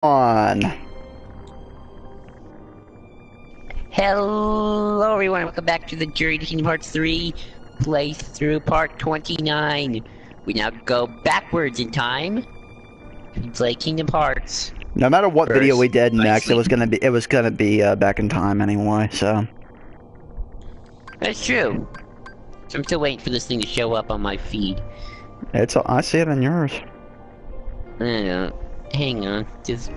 On. Hello everyone, welcome back to the Journey to Kingdom Hearts 3 playthrough part 29. We now go backwards in time and play Kingdom Hearts. No matter what video we did next, sleep. it was gonna be back in time anyway. So That's true. So I'm still waiting for this thing to show up on my feed. I see it in yours. Hang on.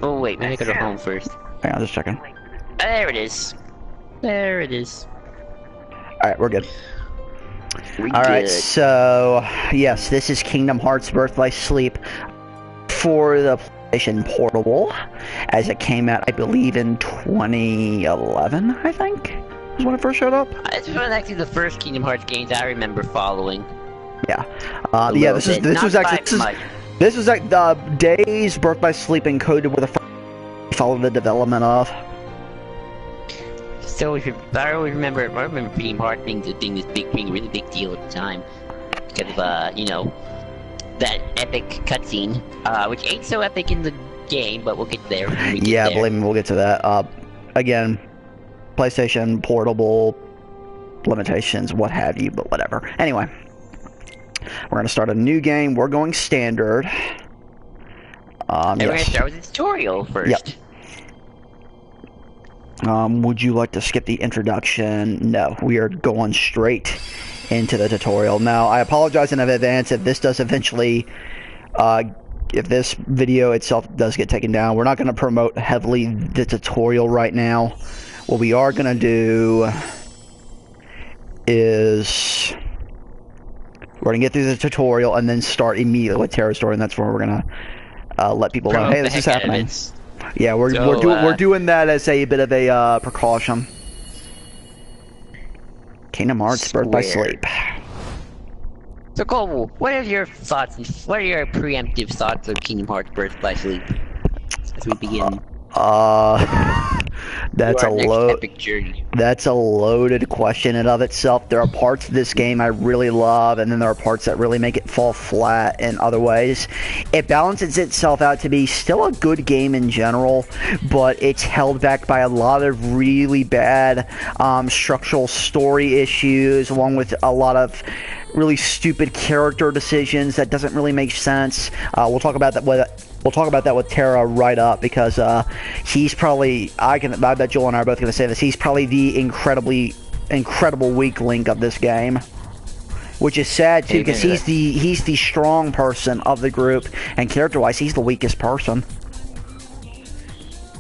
Oh wait, maybe I gotta go home first. Hang on, just checking. There it is. There it is. All right, we're good. All right, so yes, this is Kingdom Hearts Birth by Sleep for the PlayStation Portable, as it came out, I believe, in 2011. I think is when it first showed up. This was actually the first Kingdom Hearts games I remember following. Yeah, yeah. This was like the days Birth by Sleep encoded with a follow the development of. So I remember Kingdom Hearts being a really big deal at the time because of you know, that epic cutscene, which ain't so epic in the game, but we'll get there. Yeah, believe me, we'll get to that. Again, PlayStation Portable limitations, what have you, but whatever. Anyway, we're gonna start a new game. We're going standard. We're gonna start with the tutorial first. Yep. Would you like to skip the introduction? No, we are going straight into the tutorial. Now, I apologize in advance if this does eventually, if this video itself does get taken down. We're not going to promote heavily the tutorial right now. What we are going to do is we're going to get through the tutorial and then start immediately with Terra Story, and that's where we're going to let people know, hey, this is happening. Yeah, we're doing that as a bit of a precaution. Kingdom Hearts Birth by Sleep. So Cole, what are your thoughts? What are your preemptive thoughts of Kingdom Hearts Birth by Sleep as we begin? That's a loaded question in of itself. There are parts of this game I really love, and then there are parts that really make it fall flat in other ways. It balances itself out to be still a good game in general, but it's held back by a lot of really bad structural story issues, along with a lot of really stupid character decisions that doesn't really make sense. We'll talk about that with Terra right up, because he's probably, I bet Joel and I are both going to say this, he's probably the incredible weak link of this game, which is sad too, because he's the strong person of the group, and character-wise, he's the weakest person.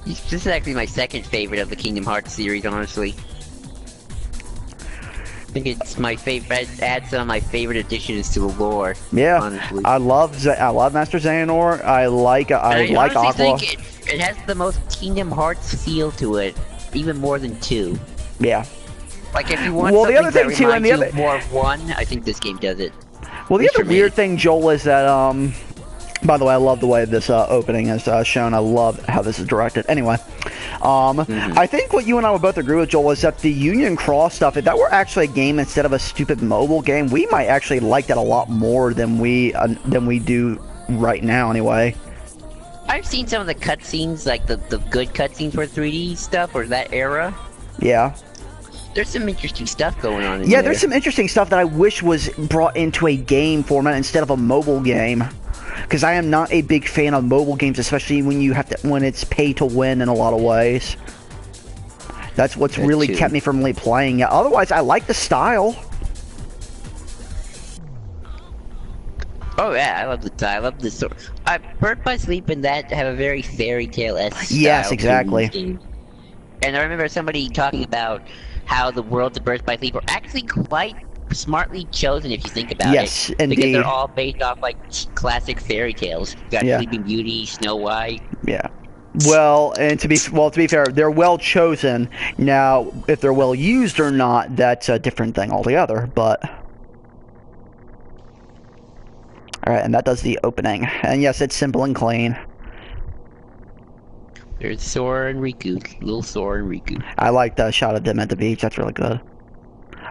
This is actually my second favorite of the Kingdom Hearts series, honestly. I think it's my favorite. Adds some of my favorite additions to the lore. Yeah, honestly. I love Master Xehanort. I like Aqua. I think it has the most Kingdom Hearts feel to it, even more than 2. Yeah. Like if you want something that reminds you more of 1, I think this game does it. Well, the other weird thing, Joel, is that by the way, I love the way this opening is shown. I love how this is directed. Anyway, I think what you and I would both agree with, Joel, is that the Union Cross stuff, if that were actually a game instead of a stupid mobile game, we might actually like that a lot more than we do right now, anyway. I've seen some of the cutscenes, like the good cutscenes for 3D stuff, or that era. Yeah. There's some interesting stuff going on in there. There's some interesting stuff that I wish was brought into a game format instead of a mobile game. Because I am not a big fan of mobile games, especially when it's pay to win in a lot of ways. That's what's really kept me from really playing it. Otherwise, I like the style. Oh yeah, I love the style. I love the story. Birth by Sleep and that have a very fairy tale-esque style. Yes, exactly. And I remember somebody talking about how the worlds of Birth by Sleep are actually quite smartly chosen if you think about it. Yes, indeed. Because they're all based off like classic fairy tales. You got Sleeping Beauty, Snow White. Yeah. Well, and to be fair, they're well chosen. Now, if they're well used or not, that's a different thing altogether. But all right, and that does the opening. And yes, it's simple and clean. There's Sora and Riku, little Sora and Riku. I like the shot of them at the beach. That's really good.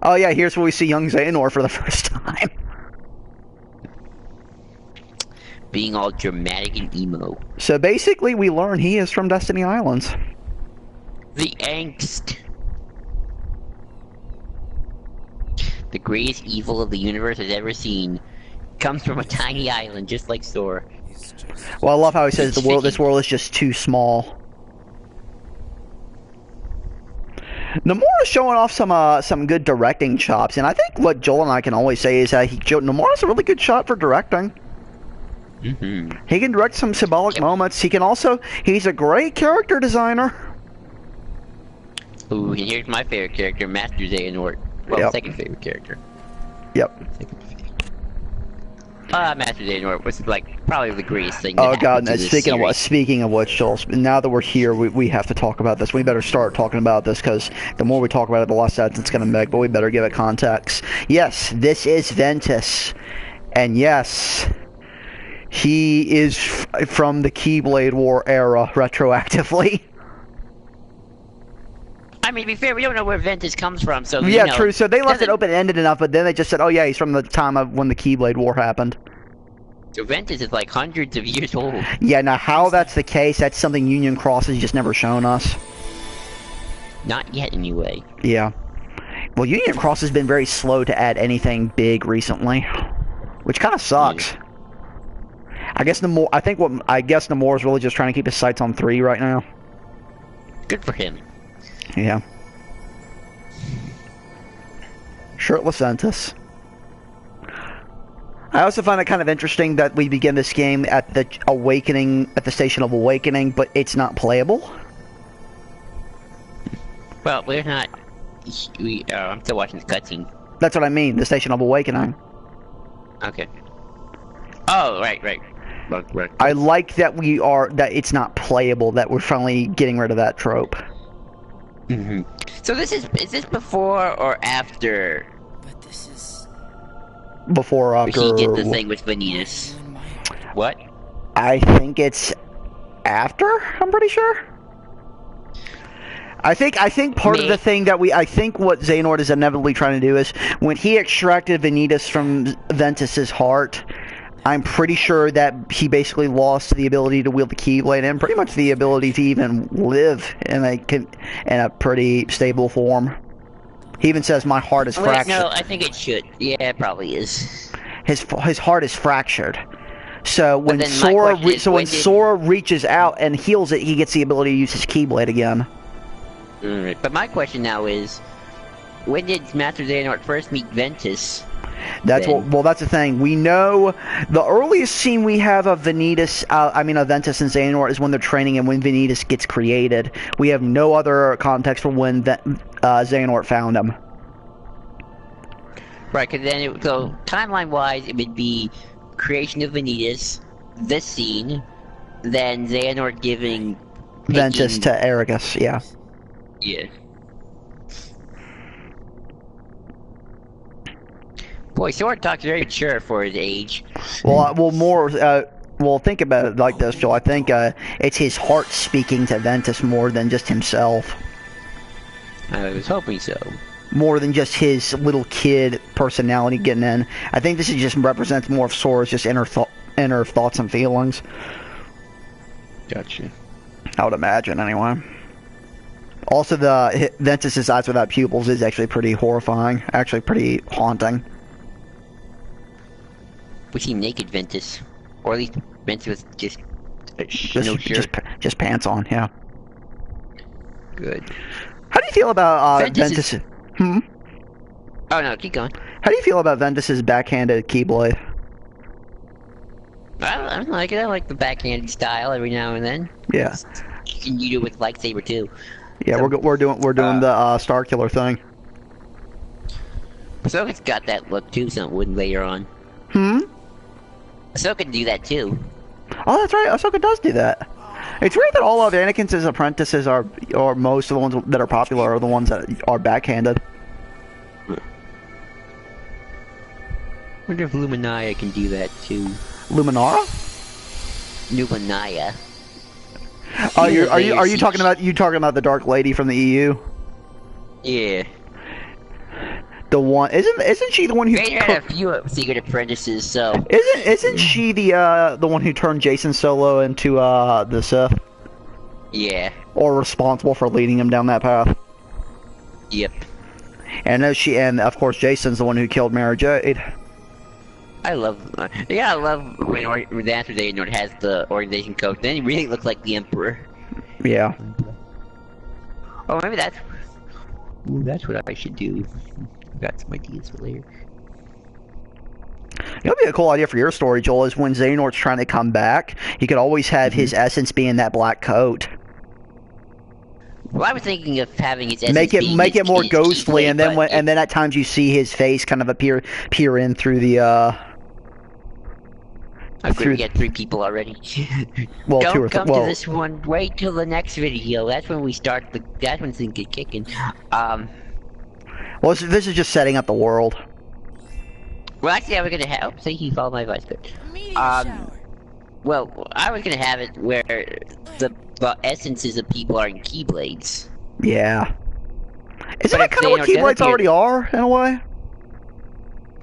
Oh yeah, here's where we see young Xehanort for the first time. being all dramatic and emo. So basically, we learn he is from Destiny Islands. The angst. The greatest evil of the universe has ever seen comes from a tiny island, just like Sora. Well, I love how he says this world is just too small. Nomura's showing off some good directing chops, and I think what Joel and I can always say is that Nomura's a really good shot for directing. He can direct some symbolic moments. He's a great character designer. Ooh, and here's my favorite character, Master Xehanort. Well, second favorite character. Yep. Master Xehanort was like probably the greatest thing. Oh god! Speaking of which, Joel, now that we're here, we have to talk about this. We better start talking about this because the more we talk about it, the less sense it's going to make. But we better give it context. Yes, this is Ventus, and yes, he is from the Keyblade War era, retroactively. I mean, to be fair, we don't know where Ventus comes from, so yeah, true. So they left it open-ended enough, but then they just said, "Oh yeah, he's from the time of when the Keyblade War happened." So Ventus is like hundreds of years old. Yeah. Now, how that's the case? That's something Union Cross has just never shown us. Not yet, anyway. Yeah. Well, Union Cross has been very slow to add anything big recently, which kind of sucks. Yeah. I guess Nomura is really just trying to keep his sights on 3 right now. Good for him. Yeah. Shirtless Ventus. I also find it kind of interesting that we begin this game at the Station of Awakening, but it's not playable. Well, we're not. I'm still watching the cutscene. That's what I mean, the Station of Awakening. Okay. Oh, right. I like that that it's not playable, that we're finally getting rid of that trope. So is this before or after? But this is before or after. He did the thing with Vanitas. What? I think it's after. I'm pretty sure. I think part of the thing that I think what Xehanort is inevitably trying to do is when he extracted Vanitas from Ventus's heart, I'm pretty sure that he basically lost the ability to wield the Keyblade and pretty much the ability to even live in a pretty stable form. He even says, "My heart is fractured." No, I think it should. Yeah, it probably is. His heart is fractured. So when Sora reaches out and heals it, he gets the ability to use his Keyblade again. But my question now is, when did Master Xehanort first meet Ventus? That's the thing. We know the earliest scene we have of Ventus and Xehanort is when they're training and when Vanitas gets created. We have no other context for when Xehanort found him. Right, because then it would go timeline-wise, it would be creation of Vanitas, this scene, then Xehanort giving Ventus to Eragus. Yeah. Yeah. Boy, Sora talks very mature for his age. Well, think about it like this, Joel. I think it's his heart speaking to Ventus more than just himself. I was hoping so. More than just his little kid personality getting in. I think this just represents more of Sora's just inner thoughts and feelings. Gotcha. I would imagine, anyway. Also, the Ventus's eyes without pupils is actually pretty horrifying. Actually, pretty haunting. We see naked Ventus, or at least Ventus with just no shirt, just pants on. Yeah. Good. How do you feel about Ventus? Oh no, keep going. How do you feel about Ventus's backhanded Keyblade? I don't like it. I like the backhanded style every now and then. Yeah. You can do it with lightsaber too. Yeah, so, we're doing the Star Killer thing. Ahsoka's got that look too, something later on. Ahsoka can do that too. Oh, that's right. Ahsoka does do that. It's weird that all of Anakin's apprentices or most of the ones that are popular are the ones that are backhanded. I wonder if Luminaya can do that too. Luminara? Luminaya. Oh, are you talking about the Dark Lady from the EU? Yeah. The one isn't she the one who Vader had a few secret apprentices, so isn't she the one who turned Jason Solo into the Sith? yeah. Or responsible for leading him down that path? Yep. And of course Jason's the one who killed Mara Jade. I love when the Master Vader has the organization code. Then he really looks like the Emperor. Yeah. Oh, maybe that's what I should do. Got some ideas for later. It would be a cool idea for your story, Joel, is when Xehanort's trying to come back, he could always have his essence be in that black coat. Well, I was thinking of having his essence Make it more ghostly, and then at times you see his face kind of peer in through the I've already got 3 people already. Well, Don't 2 or come to this one. Wait till the next video. That's when we start. That's when things get kicking. Well, this is just setting up the world. Well, actually, I was gonna have. Thank you. Follow my advice, good. Well, I was gonna have it where the essences of people are in Keyblades. Yeah. Isn't that kind of what Keyblades already are, in a way?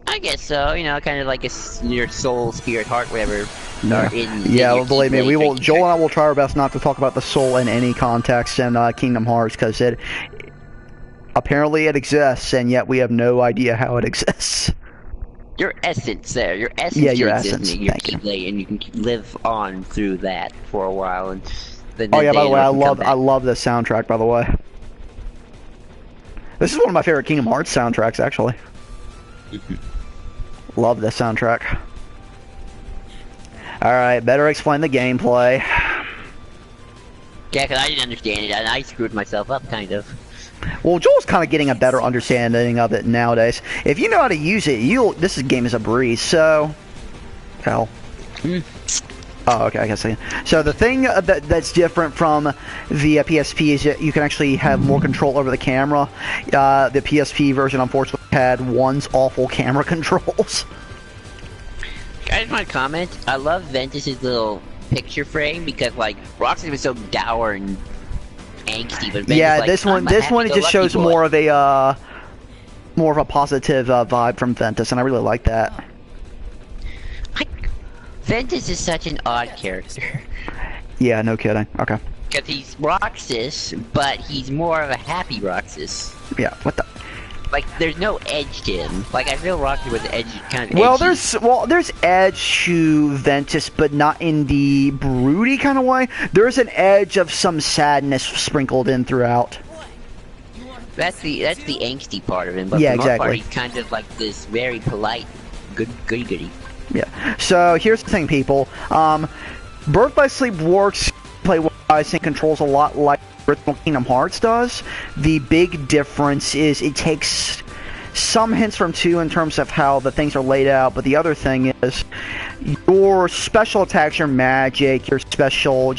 I guess so. You know, kind of like your soul, spirit, heart, whatever. Yeah. Well, believe me, Joel and I will try our best not to talk about the soul in any context in Kingdom Hearts, because apparently it exists, and yet we have no idea how it exists. Your essence there. Your essence. Yeah, your essence. Your Keyblade, and you can live on through that for a while. And then oh yeah, by the way, I love this soundtrack. By the way, this is one of my favorite Kingdom Hearts soundtracks, actually. Love this soundtrack. All right, better explain the gameplay. Yeah, because I didn't understand it, and I screwed myself up, kind of. Well, Joel's kind of getting a better understanding of it nowadays. If you know how to use it, this game is a breeze. So, hell. Oh, okay, I guess. So the thing that's different from the PSP is that you can actually have more control over the camera. The PSP version, unfortunately, had one's awful camera controls. I just want to comment. I love Ventus's little picture frame because, like, Roxas was so dour and angsty, but Ventus, yeah, like, this one it just shows more of a positive vibe from Ventus, and I really like that. Ventus is such an odd character. Yeah, no kidding. Okay. Because he's Roxas, but he's more of a happy Roxas. Yeah. What the? Like, there's no edge to him. Like, I feel Roxas was kind of edgy. There's edge to Ventus, but not in the broody kind of way. There's an edge of some sadness sprinkled in throughout. That's the angsty part of him. But yeah, for the most exactly. part, he's kind of like this very polite, goody. Yeah. So here's the thing, people. Birth by Sleep works play-wise and controls a lot like original Kingdom Hearts does. The big difference is it takes some hints from 2 in terms of how the things are laid out, but the other thing is your special attacks, your magic, your special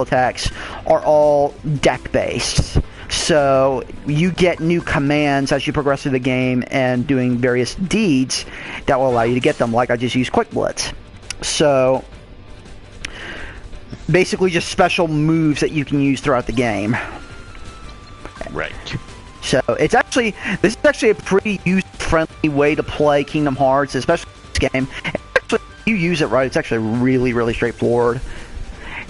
attacks are all deck-based. So you get new commands as you progress through the game and doing various deeds that will allow you to get them, like I just used Quick Blitz. So basically just special moves that you can use throughout the game. Right. So this is actually a pretty user-friendly way to play Kingdom Hearts, especially this game. Actually, if you use it right, it's actually really, really straightforward.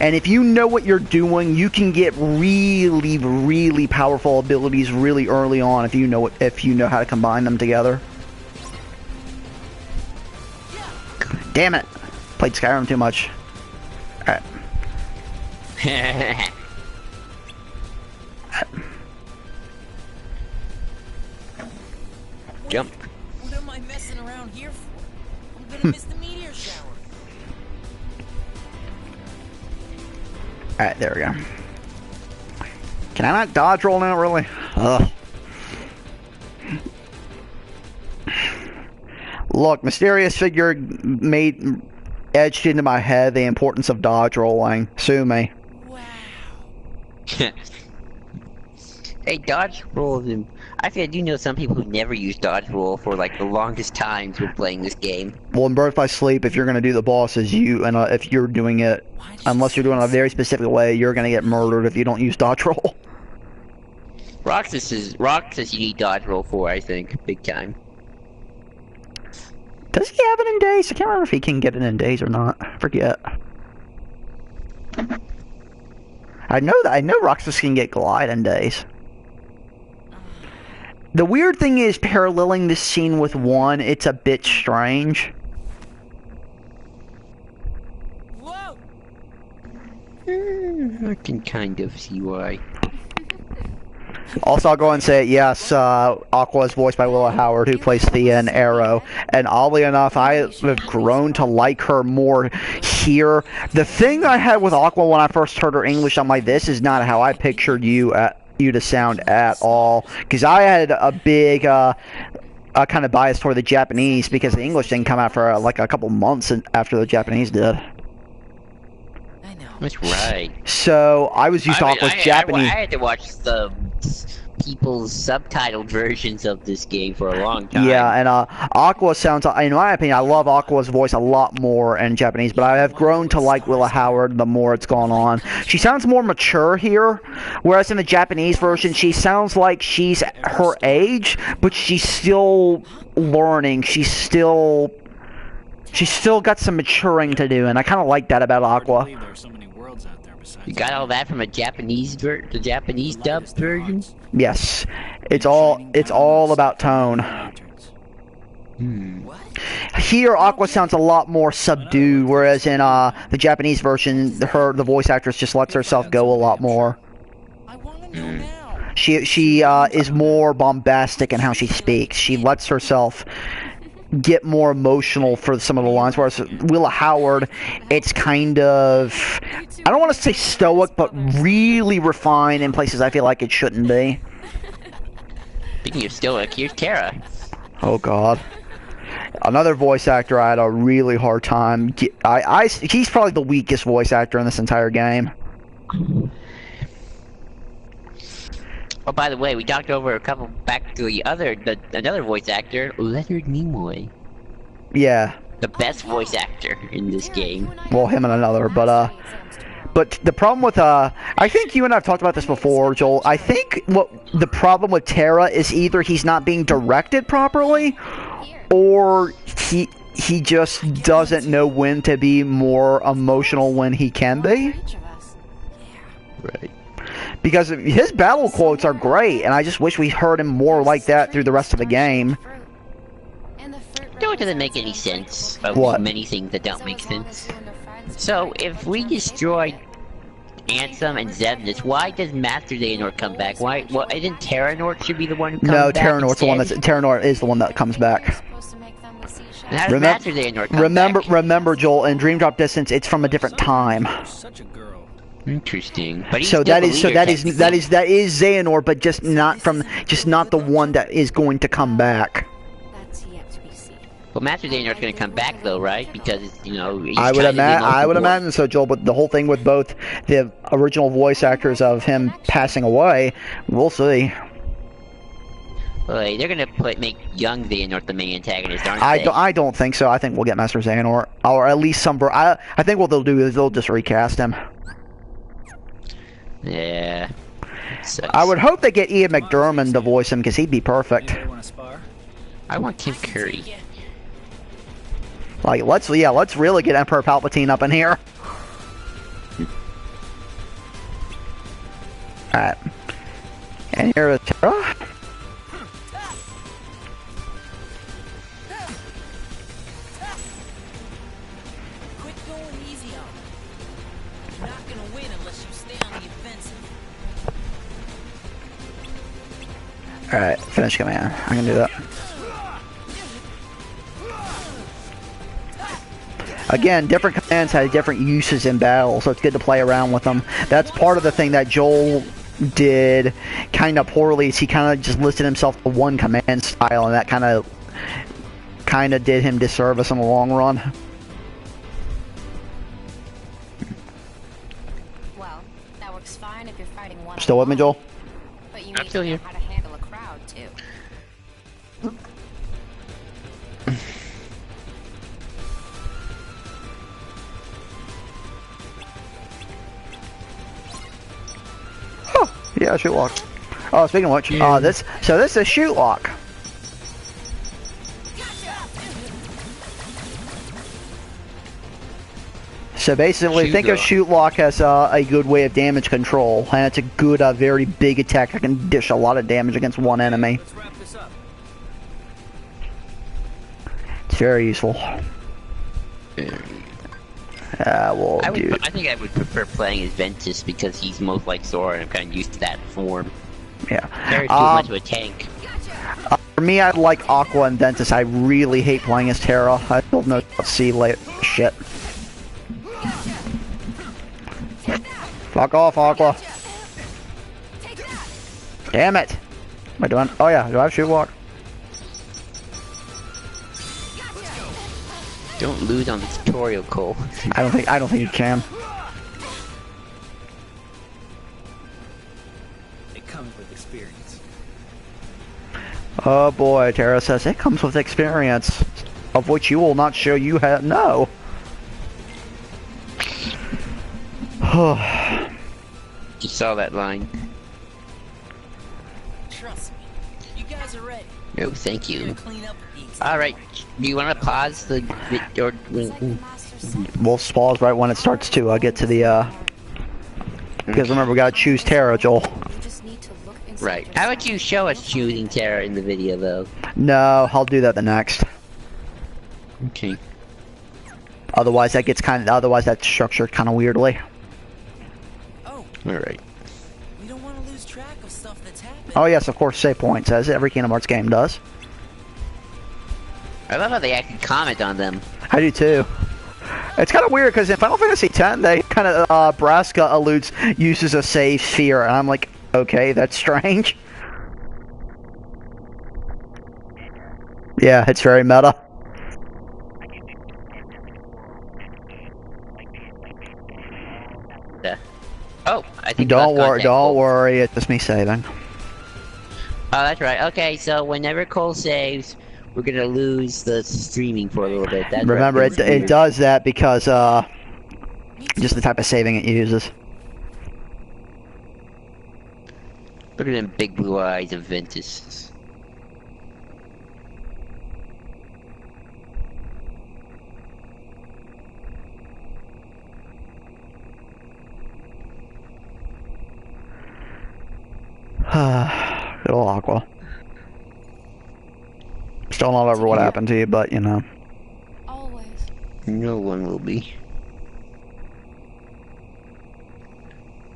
And if you know what you're doing, you can get really, really powerful abilities really early on if you know how to combine them together. Damn it! Played Skyrim too much. Alright. Jump. What am I messing around here for? I'm gonna miss the meteor shower. Alright, there we go. Can I not dodge roll now, really? Ugh. Look, mysterious figure edged into my head the importance of dodge rolling. Sue me. Wow. Hey, dodge roll. Actually, I do know some people who never use dodge roll for like the longest times when playing this game. Well, in Birth by Sleep, if you're going to do the bosses, if you're doing it, unless you're doing it a very specific way, you're going to get murdered if you don't use dodge roll. Roxas you need dodge roll for, I think, big time. Does he have it in days? I can't remember if he can get it in days or not. I forget. I know Roxas can get glide in days. The weird thing is paralleling this scene with 1, it's a bit strange. Whoa! I can kind of see why. Also, I'll go and say it, yes, Aqua is voiced by Willa Howard, who plays Thea in Arrow. And oddly enough, I have grown to like her more here. The thing I had with Aqua when I first heard her English, I'm like, this is not how I pictured you to sound at all. Because I had a big kind of bias toward the Japanese, because the English didn't come out for like a couple months after the Japanese did. I know. That's right. So, I was used to Aqua's Japanese. I had to watch the people's subtitled versions of this game for a long time. Yeah, and Aqua sounds, in my opinion, I love Aqua's voice a lot more in Japanese, but I have grown to like Willa Howard the more it's gone on. She sounds more mature here, whereas in the Japanese version, she sounds like she's her age, but she's still learning. She's still got some maturing to do, and I kind of like that about Aqua. You got all that from the Japanese dubbed version? Yes, it's all about tone. Here, Aqua sounds a lot more subdued, whereas in the Japanese version, the voice actress just lets herself go a lot more. I want to know now. She is more bombastic in how she speaks. She lets herself get more emotional for some of the lines, whereas Willa Howard, it's kind of, I don't want to say stoic, but really refined in places I feel like it shouldn't be. Speaking of stoic, here's Terra. Oh god. Another voice actor I had a really hard time. He's probably the weakest voice actor in this entire game. Oh, by the way, we talked over a couple back to another voice actor, Leonard Nimoy. Yeah. The best voice actor in this game. Well, him and another, but the problem with, I think you and I have talked about this before, Joel. I think what the problem with Terra is either he's not being directed properly, or he just doesn't know when to be more emotional when he can be. Right. Because his battle quotes are great, and I just wish we heard him more like that through the rest of the game. No, it doesn't make any sense. What? Many things that don't make sense. So, if we destroy Ansem and Xemnas, why does Master Xehanort come back? Why? Well, isn't Terranort should be the one who comes back? No, Terranort is the one that comes back. And how does Master Xehanort come back? Remember, Joel, in Dream Drop Distance, it's from a different time. Interesting. But So that is Xehanort, but just not the one that is going to come back. Well, Master Xehanort's going to come back though, right? Because he's I would imagine so, Joel. But the whole thing with both the original voice actors of him passing away, we'll see. Well, they're going to make young Xehanort the main antagonist, aren't they? I don't think so. I think we'll get Master Xehanort, or at least some. I think what they'll do is they'll just recast him. Yeah. I would hope they get Ian McDiarmid to voice him, because he'd be perfect. I want Tim Curry. Like, let's really get Emperor Palpatine up in here. Alright. And here is Terra. Quit going easy on me. You're not gonna win unless you stay on the offensive. Alright, finish command. I can do that. Again, different commands had different uses in battle, so it's good to play around with them. That's part of the thing that Joel did kind of poorly, is he kind of just listed himself to one command style, and that kind of did him disservice in the long run. Well, that works fine if you're fighting one. Still with me, Joel? But you I'm need still to know here. how to handle a crowd too. Yeah, shoot lock. Oh, speaking of which, this is shoot lock. So basically, think of Shoot Lock as a good way of damage control, and it's a good, very big attack that can dish a lot of damage against one enemy. Let's wrap this up. It's very useful. I think I would prefer playing as Ventus because he's most like Sora and I'm kind of used to that form. Yeah. Terra's too much of a tank. For me, I like Aqua and Ventus. I really hate playing as Terra. I don't know what see late shit. Fuck off, Aqua. Damn it. Am I doing? Oh yeah, do I have Shoot Lock? Don't lose on the tutorial, Cole. I don't think you can. It comes with experience. Oh boy, Terra says it comes with experience, of which you will not show you have no. You saw that line. Trust me. You guys are ready. No, thank We're you. gonna clean up these. Alright, do you want to pause the or It's like the master said. We'll pause right when it starts to get to the because remember we gotta choose Terra, Joel. You just need to look inside Right. yourself. How about you show us choosing Terra in the video, though? No, I'll do that the next. Okay. Otherwise that's structured kind of weirdly. Oh, Alright. we don't want to lose track of stuff that's happened. Oh yes, of course, save points, as every Kingdom Hearts game does. I love how they actually comment on them. I do too. It's kind of weird because in Final Fantasy X, they kind of Braska uses a save sphere, and I'm like, okay, that's strange. Yeah, it's very meta. Yeah. Oh, I think Don't lost worry, contact, don't Cole. worry, it's just me saving. Oh, that's right. Okay, so whenever Cole saves, we're gonna lose the streaming for a little bit. That's Remember, right. it does that because just the type of saving it uses. Look at them big blue eyes of Ventus. Good old Aqua. Still not over what happened to you, but you know. Always. No one will be.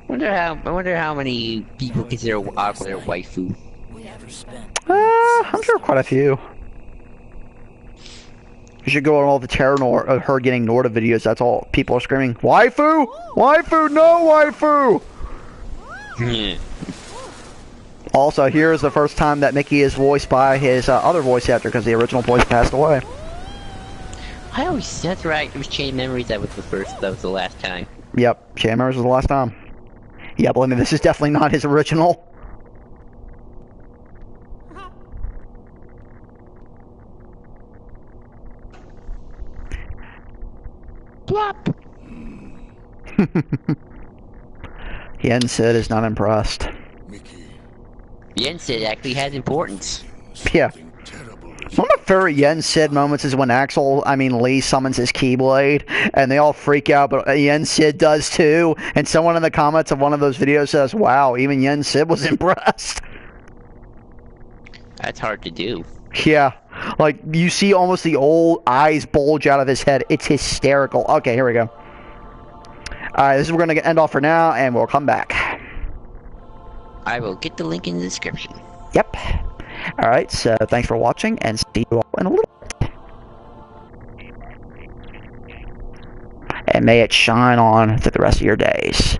I wonder how many people consider Aqua their waifu. We never spent. I'm sure quite a few. You should go on all the Terra her getting Norda videos. That's all people are screaming. Waifu! Waifu! No waifu! Also, here is the first time that Mickey is voiced by his other voice actor because the original voice passed away. That's right. It was Chain Memories that was the last time. Yep, Chain Memories was the last time. Yeah, believe me, this is definitely not his original. Plop! Yen Sid is not impressed. Yen Sid actually has importance. Yeah. One of my favorite Yen Sid moments is when Lee summons his Keyblade, and they all freak out, but Yen Sid does too, and someone in the comments of one of those videos says, wow, even Yen Sid was impressed. That's hard to do. Yeah. Like, you see almost the old eyes bulge out of his head. It's hysterical. Okay, here we go. Alright, this is where we're going to end off for now, and we'll come back. I will get the link in the description. Yep. Alright, so thanks for watching, and see you all in a little bit. And may it shine on through the rest of your days.